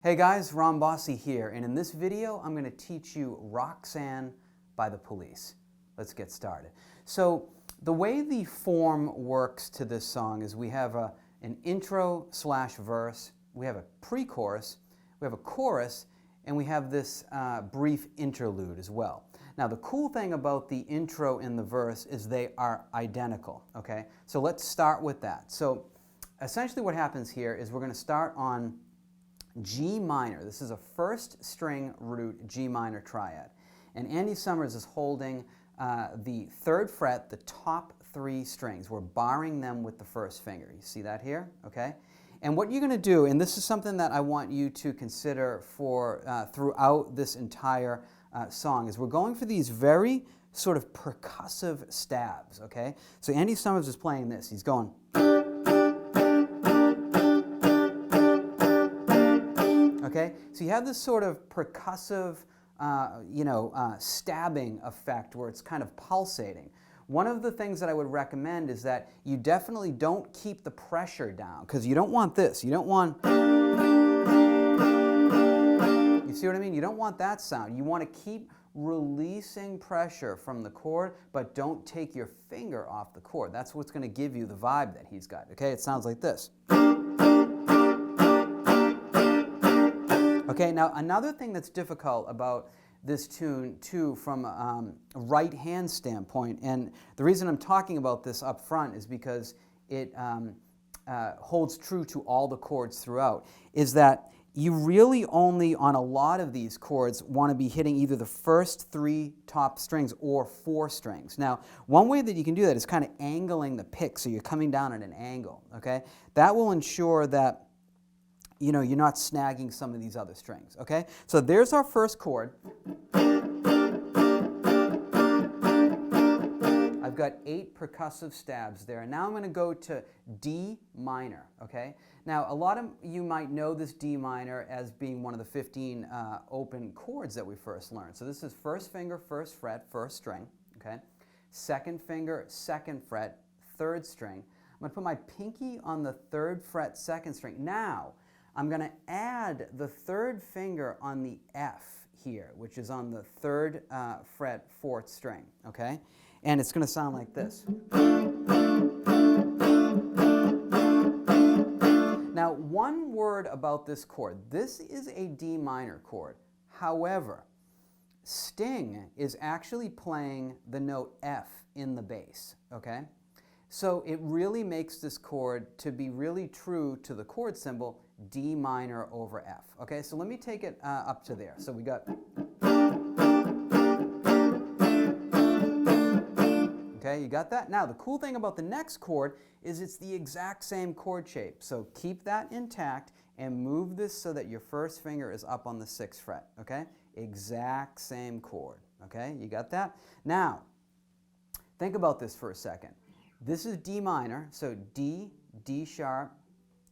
Hey guys, Bosse here, and in this video I'm going to teach you Roxanne by the Police. Let's get started. So the way the form works to this song is we have an intro slash verse, we have a pre-chorus, we have a chorus, and we have this brief interlude as well. Now the cool thing about the intro and the verse is they are identical, okay? So let's start with that. So essentially what happens here is we're going to start on G minor. This is a first string root G minor triad. And Andy Summers is holding the 3rd fret, the top 3 strings. We're barring them with the first finger. You see that here? Okay? And what you're going to do, and this is something that I want you to consider for throughout this entire song, is we're going for these very sort of percussive stabs. Okay? So Andy Summers is playing this. He's going. Okay, so you have this sort of percussive, stabbing effect where it's kind of pulsating. One of the things that I would recommend is that you definitely don't keep the pressure down, because you don't want this. You don't want, you see what I mean? You don't want that sound. You want to keep releasing pressure from the chord, but don't take your finger off the chord. That's what's going to give you the vibe that he's got. Okay, it sounds like this. Okay, now another thing that's difficult about this tune too from a right hand standpoint, and the reason I'm talking about this up front is because it holds true to all the chords throughout, is that you really only on a lot of these chords want to be hitting either the first 3 top strings or 4 strings. Now one way that you can do that is kind of angling the pick, so you're coming down at an angle. Okay, that will ensure that you're not snagging some of these other strings, okay? So there's our first chord. I've got 8 percussive stabs there. And now I'm going to go to D minor, okay? Now, a lot of you might know this D minor as being one of the 15 open chords that we first learned. So this is first finger, 1st fret, 1st string, okay? 2nd finger, 2nd fret, 3rd string. I'm going to put my pinky on the 3rd fret, 2nd string. Now, I'm going to add the 3rd finger on the F here, which is on the 3rd fret, 4th string, okay? And it's going to sound like this. Now, one word about this chord. This is a D minor chord. However, Sting is actually playing the note F in the bass, okay? So it really makes this chord to be really true to the chord symbol D minor over F. Okay, so let me take it up to there. So we got, okay, you got that? Now the cool thing about the next chord is it's the exact same chord shape. So keep that intact and move this so that your first finger is up on the 6th fret. Okay, exact same chord. Okay, you got that? Now think about this for a second. This is D minor, so D, D sharp,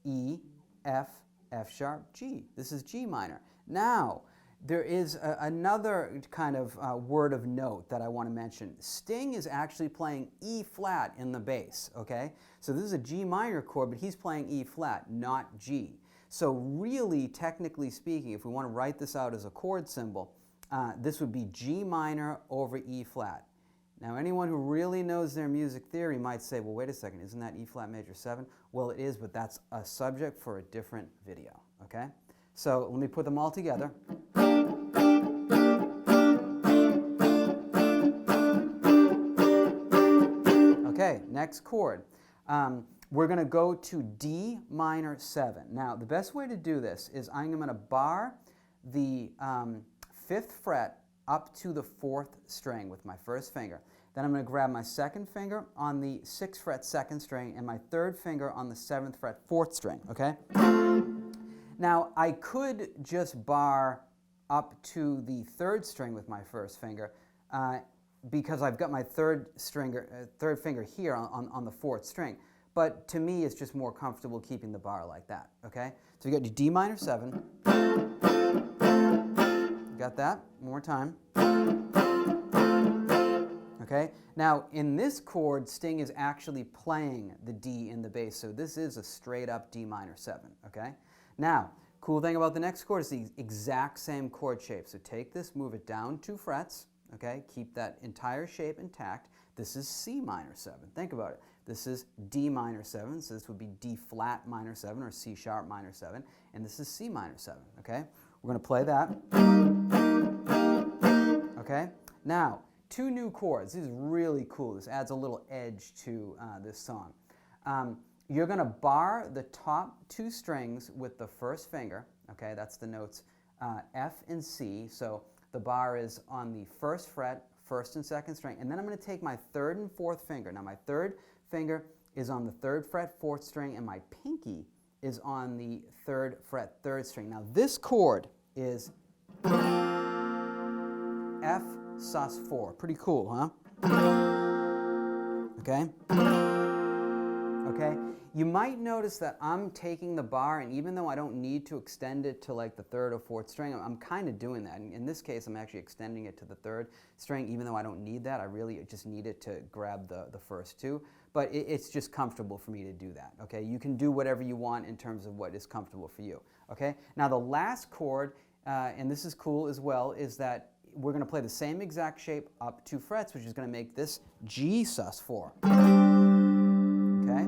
E, F, F sharp, G. This is G minor. Now, there is another kind of word of note that I want to mention. Sting is actually playing E flat in the bass, okay? So this is a G minor chord, but he's playing E flat, not G. So really, technically speaking, if we want to write this out as a chord symbol, this would be G minor over E flat. Now, anyone who really knows their music theory might say, well, wait a second, isn't that E flat major 7? Well, it is, but that's a subject for a different video, okay? So let me put them all together. Okay, next chord. We're going to go to D minor 7. Now, the best way to do this is I'm going to bar the 5th fret up to the 4th string with my first finger. Then I'm going to grab my 2nd finger on the 6th fret, 2nd string, and my 3rd finger on the 7th fret, 4th string, okay? Now, I could just bar up to the 3rd string with my first finger because I've got my 3rd finger here on the 4th string. But to me, it's just more comfortable keeping the bar like that, okay? So you got your D minor 7. Got that? One more time. Okay? Now, in this chord, Sting is actually playing the D in the bass, so this is a straight up D minor 7, okay? Now, Cool thing about the next chord is the exact same chord shape. So take this, move it down 2 frets, okay? Keep that entire shape intact. This is C minor 7. Think about it. This is D minor 7, so this would be D flat minor 7 or C sharp minor 7, and this is C minor 7, okay? We're going to play that. Okay? Now, 2 new chords. This is really cool. This adds a little edge to this song. You're going to bar the top 2 strings with the first finger, okay? That's the notes F and C, so the bar is on the 1st fret, 1st and 2nd string, and then I'm going to take my 3rd and 4th finger. Now my 3rd finger is on the 3rd fret, 4th string, and my pinky is on the 3rd fret, 3rd string. Now this chord is F sus 4. Pretty cool, huh? Okay? Okay? You might notice that I'm taking the bar, and even though I don't need to extend it to like the 3rd or 4th string, I'm kind of doing that. In this case, I'm actually extending it to the 3rd string, even though I don't need that. I really just need it to grab the first 2. But it's just comfortable for me to do that, okay? You can do whatever you want in terms of what is comfortable for you, okay? Now the last chord, and this is cool as well, is that we're going to play the same exact shape up 2 frets, which is going to make this G sus 4. Okay?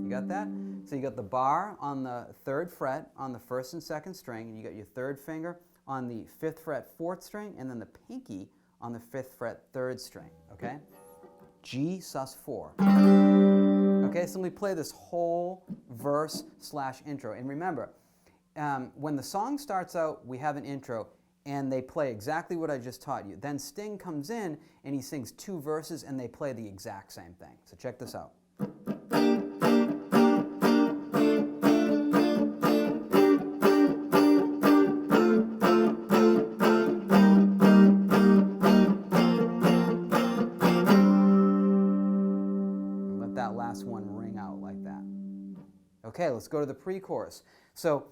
You got that? So you got the bar on the 3rd fret on the 1st and 2nd string, and you got your 3rd finger on the 5th fret, 4th string, and then the pinky on the 5th fret, 3rd string. Okay? G sus 4. Okay, so let me play this whole verse / intro. And remember, when the song starts out, we have an intro, and they play exactly what I just taught you. Then Sting comes in, and he sings 2 verses, and they play the exact same thing. So check this out. Let that last one ring out like that. Okay, let's go to the pre-chorus. So,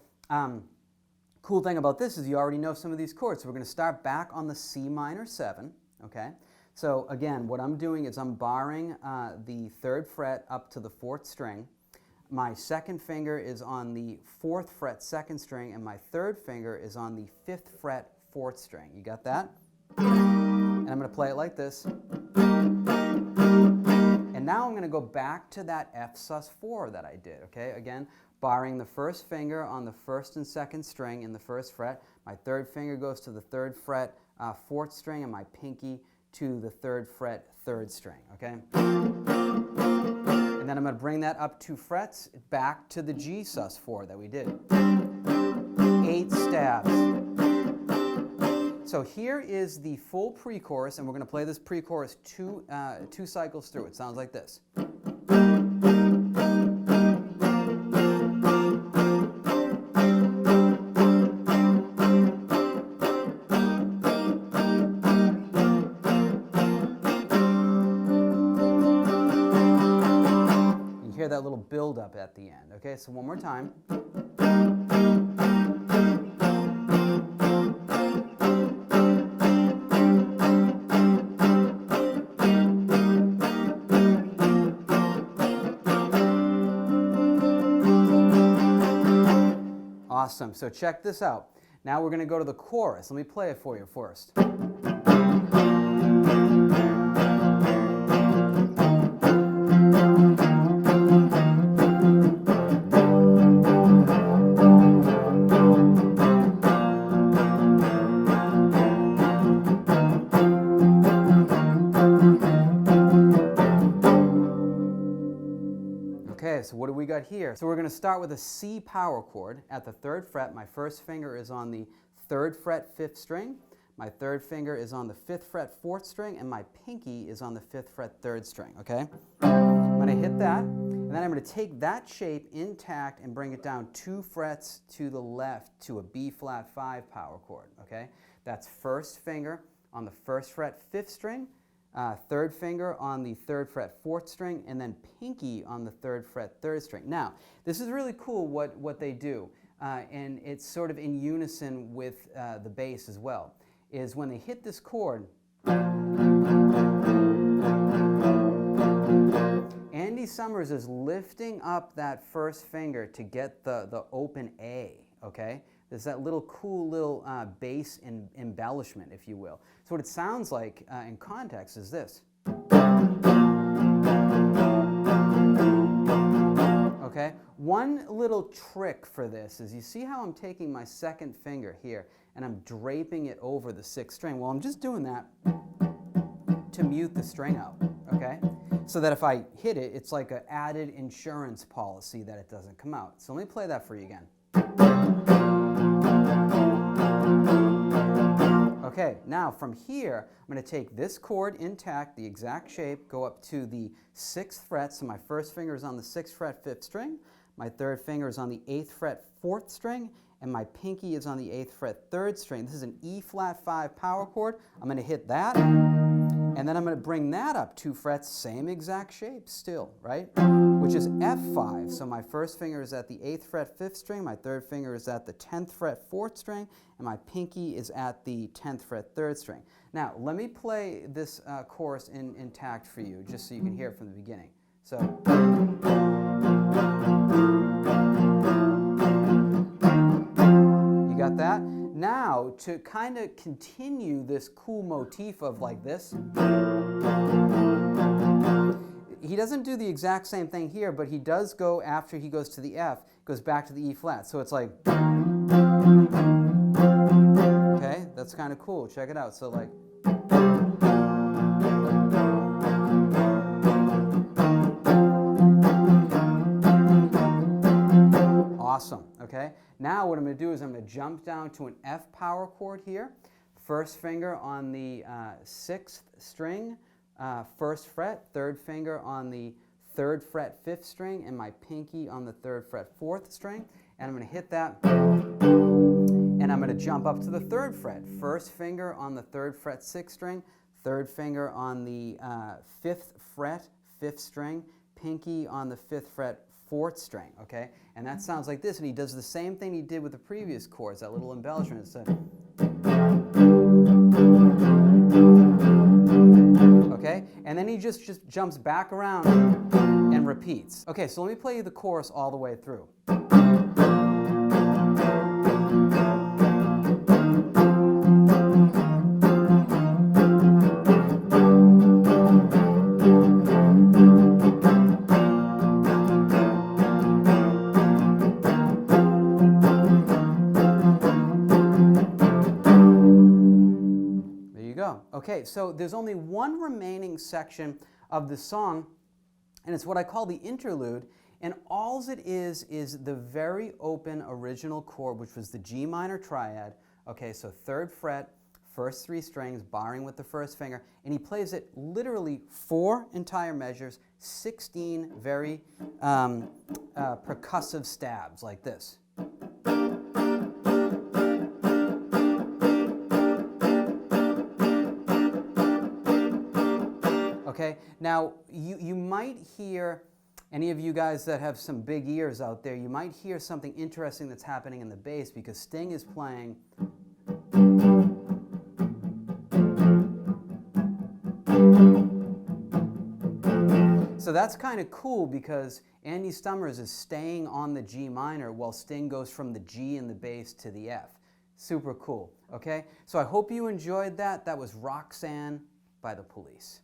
cool thing about this is you already know some of these chords. So we're going to start back on the C minor 7, okay? So again, what I'm doing is I'm barring the 3rd fret up to the 4th string. My 2nd finger is on the 4th fret, 2nd string, and my 3rd finger is on the 5th fret, 4th string. You got that? And I'm going to play it like this. And now I'm going to go back to that F sus 4 that I did, okay? Again, barring the 1st finger on the 1st and 2nd string in the 1st fret. My 3rd finger goes to the 3rd fret, 4th string, and my pinky to the 3rd fret, 3rd string, okay? And then I'm going to bring that up 2 frets back to the G sus 4 that we did. 8 stabs. So here is the full pre-chorus, and we're going to play this pre-chorus 2 cycles through. It sounds like this. Hear that little build up at the end. Okay, so one more time. Awesome. So check this out. Now we're going to go to the chorus. Let me play it for you first. Okay, so what do we got here? So we're going to start with a C power chord at the 3rd fret. My 1st finger is on the 3rd fret, 5th string. My 3rd finger is on the 5th fret, 4th string, and my pinky is on the 5th fret, 3rd string, okay? I'm going to hit that, and then I'm going to take that shape intact and bring it down 2 frets to the left to a B flat 5 power chord, okay? That's 1st finger on the 1st fret, 5th string, 3rd finger on the 3rd fret, 4th string, and then pinky on the 3rd fret, 3rd string. Now, this is really cool what they do, and it's sort of in unison with the bass as well, is when they hit this chord, Andy Summers is lifting up that 1st finger to get the open A, okay? There's that little cool little bass embellishment, if you will. So what it sounds like in context is this. Okay? One little trick for this is, you see how I'm taking my second finger here and I'm draping it over the 6th string? Well, I'm just doing that to mute the string out, okay? So that if I hit it, it's like an added insurance policy that it doesn't come out. So let me play that for you again. Okay, now from here, I'm going to take this chord intact, the exact shape, go up to the 6th fret. So my first finger is on the 6th fret, 5th string. My third finger is on the 8th fret, 4th string. And my pinky is on the 8th fret, 3rd string. This is an E flat 5 power chord. I'm going to hit that. And then I'm going to bring that up 2 frets, same exact shape still, right? Which is F5. So my first finger is at the 8th fret, 5th string. My third finger is at the 10th fret, 4th string. And my pinky is at the 10th fret, 3rd string. Now, let me play this chorus intact for you, just so you can hear it from the beginning. So, you got that? Now, to kind of continue this cool motif of like this, he doesn't do the exact same thing here, but he does go, after he goes to the F, goes back to the E flat. So it's like, okay, that's kind of cool. Check it out. So like, awesome, okay? Now what I'm going to do is I'm going to jump down to an F power chord here. First finger on the 6th string, 1st fret, 3rd finger on the 3rd fret, 5th string, and my pinky on the 3rd fret, 4th string. And I'm going to hit that, and I'm going to jump up to the 3rd fret. First finger on the 3rd fret, 6th string, 3rd finger on the 5th fret, 5th string, pinky on the 5th fret, 4th string, okay? And that sounds like this, and he does the same thing he did with the previous chords, that little embellishment. It's okay? And then he just jumps back around and repeats. Okay, so let me play you the chorus all the way through. Okay, so there's only one remaining section of the song, and it's what I call the interlude, and all it is the very open original chord, which was the G minor triad. Okay, so 3rd fret, first 3 strings, barring with the first finger, and he plays it literally 4 entire measures, 16 very percussive stabs like this. Okay, now you might hear, any of you guys that have some big ears out there, you might hear something interesting that's happening in the bass, because Sting is playing. So that's kind of cool, because Andy Stummers is staying on the G minor while Sting goes from the G in the bass to the F. Super cool, okay? So I hope you enjoyed that. That was Roxanne by the Police.